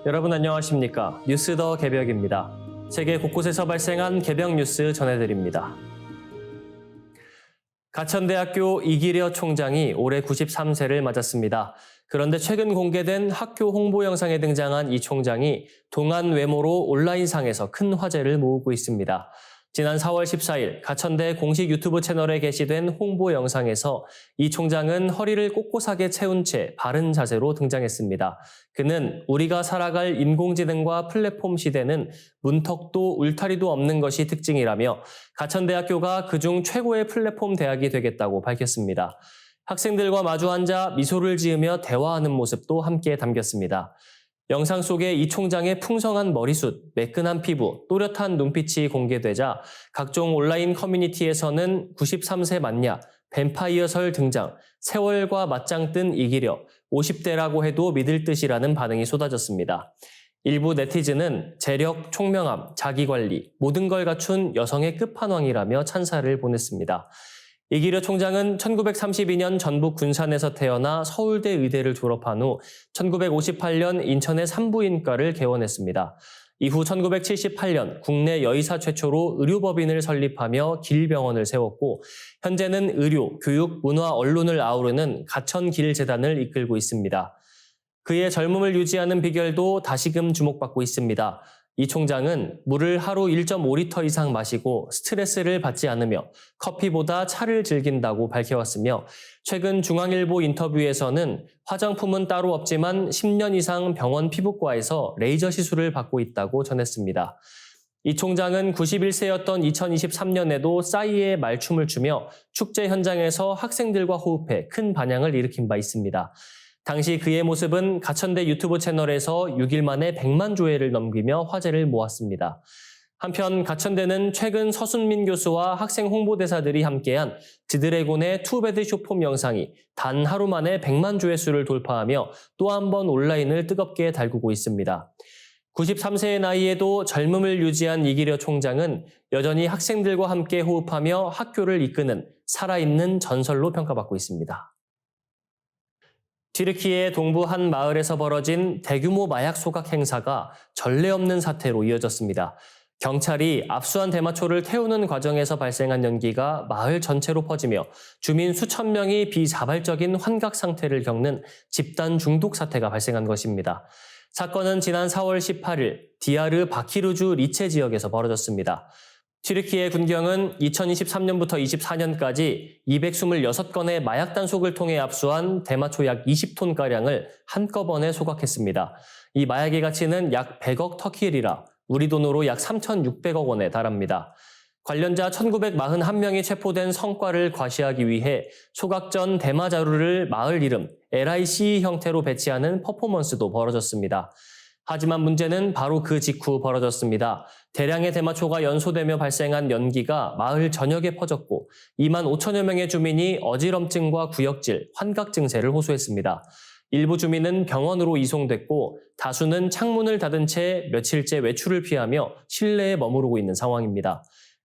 여러분 안녕하십니까? 뉴스 더 개벽입니다. 세계 곳곳에서 발생한 개벽 뉴스 전해드립니다. 가천대학교 이기려 총장이 올해 93세를 맞았습니다. 그런데 최근 공개된 학교 홍보 영상에 등장한 이 총장이 동안 외모로 온라인상에서 큰 화제를 모으고 있습니다. 지난 4월 14일 가천대 공식 유튜브 채널에 게시된 홍보 영상에서 이 총장은 허리를 꼿꼿하게 채운 채 바른 자세로 등장했습니다. 그는 우리가 살아갈 인공지능과 플랫폼 시대는 문턱도 울타리도 없는 것이 특징이라며 가천대학교가 그중 최고의 플랫폼 대학이 되겠다고 밝혔습니다. 학생들과 마주 앉아 미소를 지으며 대화하는 모습도 함께 담겼습니다. 영상 속에 이 총장의 풍성한 머리숱, 매끈한 피부, 또렷한 눈빛이 공개되자 각종 온라인 커뮤니티에서는 93세 맞냐, 뱀파이어설 등장, 세월과 맞짱 뜬 이기려, 50대라고 해도 믿을 듯이라는 반응이 쏟아졌습니다. 일부 네티즌은 재력, 총명함, 자기관리, 모든 걸 갖춘 여성의 끝판왕이라며 찬사를 보냈습니다. 이기려 총장은 1932년 전북 군산에서 태어나 서울대 의대를 졸업한 후 1958년 인천의 산부인과를 개원했습니다. 이후 1978년 국내 여의사 최초로 의료법인을 설립하며 길병원을 세웠고 현재는 의료, 교육, 문화, 언론을 아우르는 가천길재단을 이끌고 있습니다. 그의 젊음을 유지하는 비결도 다시금 주목받고 있습니다. 이 총장은 물을 하루 1.5리터 이상 마시고 스트레스를 받지 않으며 커피보다 차를 즐긴다고 밝혀왔으며 최근 중앙일보 인터뷰에서는 화장품은 따로 없지만 10년 이상 병원 피부과에서 레이저 시술을 받고 있다고 전했습니다. 이 총장은 91세였던 2023년에도 싸이의 말춤을 추며 축제 현장에서 학생들과 호흡해 큰 반향을 일으킨 바 있습니다. 당시 그의 모습은 가천대 유튜브 채널에서 6일 만에 100만 조회를 넘기며 화제를 모았습니다. 한편 가천대는 최근 서순민 교수와 학생 홍보대사들이 함께한 지드래곤의 투베드 쇼폼 영상이 단 하루 만에 100만 조회수를 돌파하며 또 한 번 온라인을 뜨겁게 달구고 있습니다. 93세의 나이에도 젊음을 유지한 이기려 총장은 여전히 학생들과 함께 호흡하며 학교를 이끄는 살아있는 전설로 평가받고 있습니다. 튀르키예 동부 한 마을에서 벌어진 대규모 마약 소각 행사가 전례 없는 사태로 이어졌습니다. 경찰이 압수한 대마초를 태우는 과정에서 발생한 연기가 마을 전체로 퍼지며 주민 수천 명이 비자발적인 환각 상태를 겪는 집단 중독 사태가 발생한 것입니다. 사건은 지난 4월 18일 디아르 바키르주 리체 지역에서 벌어졌습니다. 튀르키예 군경은 2023년부터 24년까지 226건의 마약 단속을 통해 압수한 대마초 약 20톤가량을 한꺼번에 소각했습니다. 이 마약의 가치는 약 100억 터키리라, 우리 돈으로 약 3,600억 원에 달합니다. 관련자 1,941명이 체포된 성과를 과시하기 위해 소각 전 대마 자루를 마을 이름 LIC 형태로 배치하는 퍼포먼스도 벌어졌습니다. 하지만 문제는 바로 그 직후 벌어졌습니다. 대량의 대마초가 연소되며 발생한 연기가 마을 전역에 퍼졌고 2만 5천여 명의 주민이 어지럼증과 구역질, 환각 증세를 호소했습니다. 일부 주민은 병원으로 이송됐고 다수는 창문을 닫은 채 며칠째 외출을 피하며 실내에 머무르고 있는 상황입니다.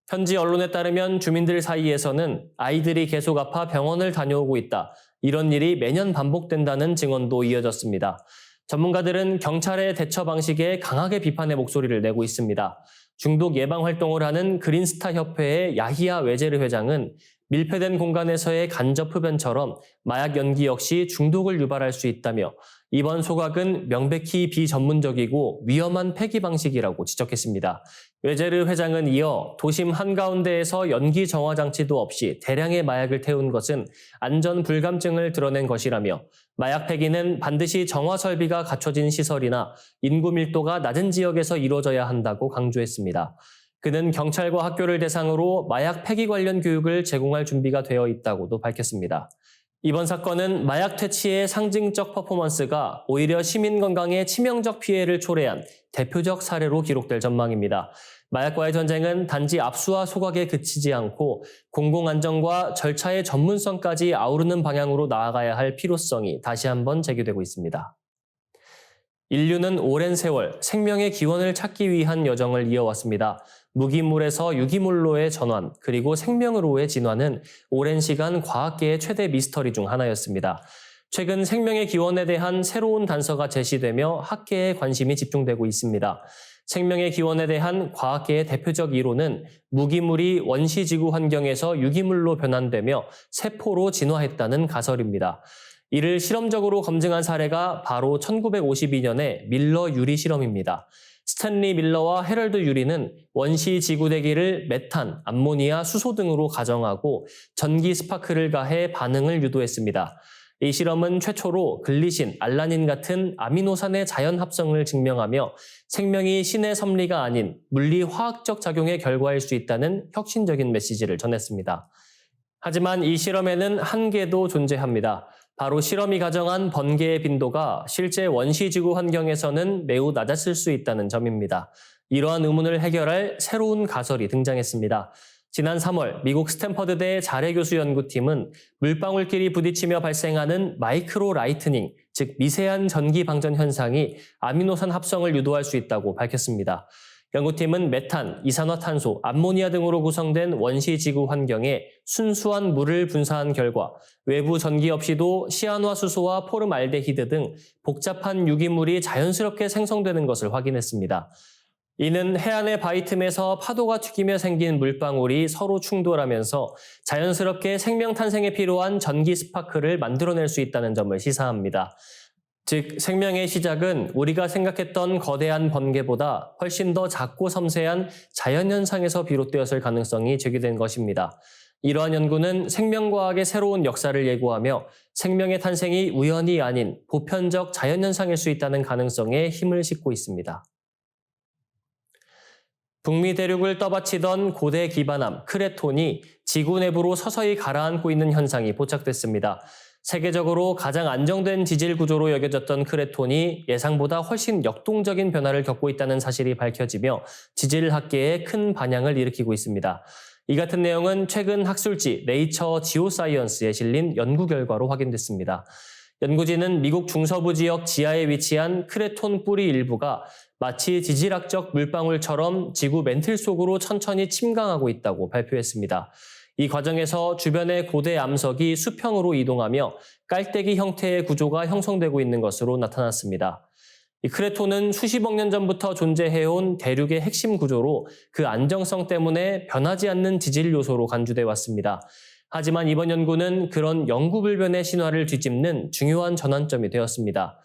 현지 언론에 따르면 주민들 사이에서는 아이들이 계속 아파 병원을 다녀오고 있다. 이런 일이 매년 반복된다는 증언도 이어졌습니다. 전문가들은 경찰의 대처 방식에 강하게 비판의 목소리를 내고 있습니다. 중독 예방 활동을 하는 그린스타 협회의 야히야 외제르 회장은 밀폐된 공간에서의 간접 흡연처럼 마약 연기 역시 중독을 유발할 수 있다며 이번 소각은 명백히 비전문적이고 위험한 폐기 방식이라고 지적했습니다. 외제르 회장은 이어 도심 한가운데에서 연기 정화 장치도 없이 대량의 마약을 태운 것은 안전 불감증을 드러낸 것이라며 마약 폐기는 반드시 정화 설비가 갖춰진 시설이나 인구 밀도가 낮은 지역에서 이루어져야 한다고 강조했습니다. 그는 경찰과 학교를 대상으로 마약 폐기 관련 교육을 제공할 준비가 되어 있다고도 밝혔습니다. 이번 사건은 마약 퇴치의 상징적 퍼포먼스가 오히려 시민 건강에 치명적 피해를 초래한 대표적 사례로 기록될 전망입니다. 마약과의 전쟁은 단지 압수와 소각에 그치지 않고 공공안전과 절차의 전문성까지 아우르는 방향으로 나아가야 할 필요성이 다시 한번 제기되고 있습니다. 인류는 오랜 세월 생명의 기원을 찾기 위한 여정을 이어왔습니다. 무기물에서 유기물로의 전환, 그리고 생명으로의 진화는 오랜 시간 과학계의 최대 미스터리 중 하나였습니다. 최근 생명의 기원에 대한 새로운 단서가 제시되며 학계에 관심이 집중되고 있습니다. 생명의 기원에 대한 과학계의 대표적 이론은 무기물이 원시지구 환경에서 유기물로 변환되며 세포로 진화했다는 가설입니다. 이를 실험적으로 검증한 사례가 바로 1952년의 밀러 유리 실험입니다. 스탠리 밀러와 헤럴드 유리는 원시 지구대기를 메탄, 암모니아, 수소 등으로 가정하고 전기 스파크를 가해 반응을 유도했습니다. 이 실험은 최초로 글리신, 알라닌 같은 아미노산의 자연 합성을 증명하며 생명이 신의 섭리가 아닌 물리화학적 작용의 결과일 수 있다는 혁신적인 메시지를 전했습니다. 하지만 이 실험에는 한계도 존재합니다. 바로 실험이 가정한 번개의 빈도가 실제 원시지구 환경에서는 매우 낮았을 수 있다는 점입니다. 이러한 의문을 해결할 새로운 가설이 등장했습니다. 지난 3월 미국 스탠퍼드대 자례 교수 연구팀은 물방울끼리 부딪히며 발생하는 마이크로 라이트닝, 즉 미세한 전기 방전 현상이 아미노산 합성을 유도할 수 있다고 밝혔습니다. 연구팀은 메탄, 이산화탄소, 암모니아 등으로 구성된 원시지구 환경에 순수한 물을 분사한 결과 외부 전기 없이도 시안화수소와 포름알데히드 등 복잡한 유기물이 자연스럽게 생성되는 것을 확인했습니다. 이는 해안의 바위 틈에서 파도가 튀기며 생긴 물방울이 서로 충돌하면서 자연스럽게 생명 탄생에 필요한 전기 스파크를 만들어낼 수 있다는 점을 시사합니다. 즉, 생명의 시작은 우리가 생각했던 거대한 번개보다 훨씬 더 작고 섬세한 자연현상에서 비롯되었을 가능성이 제기된 것입니다. 이러한 연구는 생명과학의 새로운 역사를 예고하며 생명의 탄생이 우연이 아닌 보편적 자연현상일 수 있다는 가능성에 힘을 싣고 있습니다. 북미 대륙을 떠받치던 고대 기반함 크레톤이 지구 내부로 서서히 가라앉고 있는 현상이 포착됐습니다. 세계적으로 가장 안정된 지질 구조로 여겨졌던 크레톤이 예상보다 훨씬 역동적인 변화를 겪고 있다는 사실이 밝혀지며 지질학계에 큰 반향을 일으키고 있습니다. 이 같은 내용은 최근 학술지 네이처 지오사이언스에 실린 연구 결과로 확인됐습니다. 연구진은 미국 중서부 지역 지하에 위치한 크레톤 뿌리 일부가 마치 지질학적 물방울처럼 지구 멘틀 속으로 천천히 침강하고 있다고 발표했습니다. 이 과정에서 주변의 고대 암석이 수평으로 이동하며 깔때기 형태의 구조가 형성되고 있는 것으로 나타났습니다. 이 크레톤은 수십억 년 전부터 존재해온 대륙의 핵심 구조로 그 안정성 때문에 변하지 않는 지질 요소로 간주돼 왔습니다. 하지만 이번 연구는 그런 영구불변의 신화를 뒤집는 중요한 전환점이 되었습니다.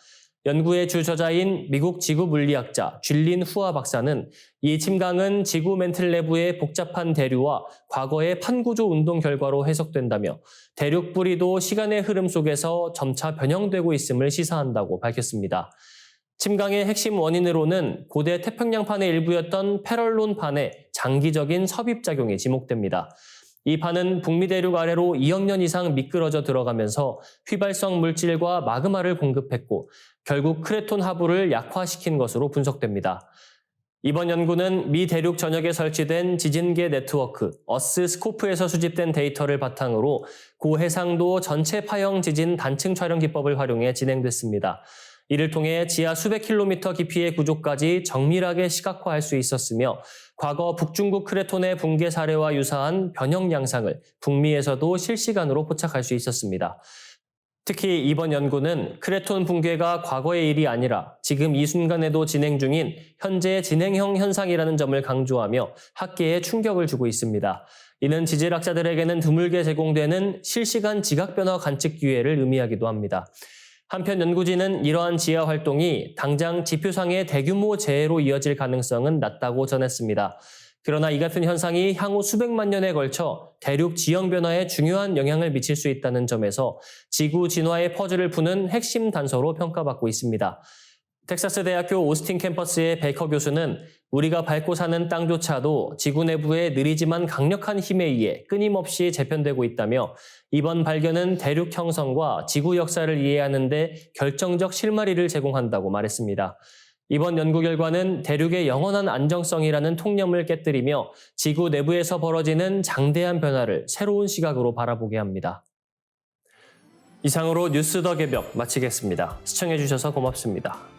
연구의 주저자인 미국 지구물리학자 쥘린 후아 박사는 이 침강은 지구 멘틀 내부의 복잡한 대류와 과거의 판구조 운동 결과로 해석된다며 대륙 뿌리도 시간의 흐름 속에서 점차 변형되고 있음을 시사한다고 밝혔습니다. 침강의 핵심 원인으로는 고대 태평양판의 일부였던 페럴론판의 장기적인 섭입작용이 지목됩니다. 이 판은 북미 대륙 아래로 2억 년 이상 미끄러져 들어가면서 휘발성 물질과 마그마를 공급했고 결국 크레톤 하부를 약화시킨 것으로 분석됩니다. 이번 연구는 미 대륙 전역에 설치된 지진계 네트워크 어스 스코프에서 수집된 데이터를 바탕으로 고해상도 전체 파형 지진 단층 촬영 기법을 활용해 진행됐습니다. 이를 통해 지하 수백 킬로미터 깊이의 구조까지 정밀하게 시각화할 수 있었으며 과거 북중국 크레톤의 붕괴 사례와 유사한 변형 양상을 북미에서도 실시간으로 포착할 수 있었습니다. 특히 이번 연구는 크레톤 붕괴가 과거의 일이 아니라 지금 이 순간에도 진행 중인 현재 진행형 현상이라는 점을 강조하며 학계에 충격을 주고 있습니다. 이는 지질학자들에게는 드물게 제공되는 실시간 지각변화 관측 기회를 의미하기도 합니다. 한편 연구진은 이러한 지하 활동이 당장 지표상의 대규모 재해로 이어질 가능성은 낮다고 전했습니다. 그러나 이 같은 현상이 향후 수백만 년에 걸쳐 대륙 지형 변화에 중요한 영향을 미칠 수 있다는 점에서 지구 진화의 퍼즐을 푸는 핵심 단서로 평가받고 있습니다. 텍사스 대학교 오스틴 캠퍼스의 베이커 교수는 우리가 밟고 사는 땅조차도 지구 내부의 느리지만 강력한 힘에 의해 끊임없이 재편되고 있다며 이번 발견은 대륙 형성과 지구 역사를 이해하는 데 결정적 실마리를 제공한다고 말했습니다. 이번 연구 결과는 대륙의 영원한 안정성이라는 통념을 깨뜨리며 지구 내부에서 벌어지는 장대한 변화를 새로운 시각으로 바라보게 합니다. 이상으로 뉴스 더 개벽 마치겠습니다. 시청해주셔서 고맙습니다.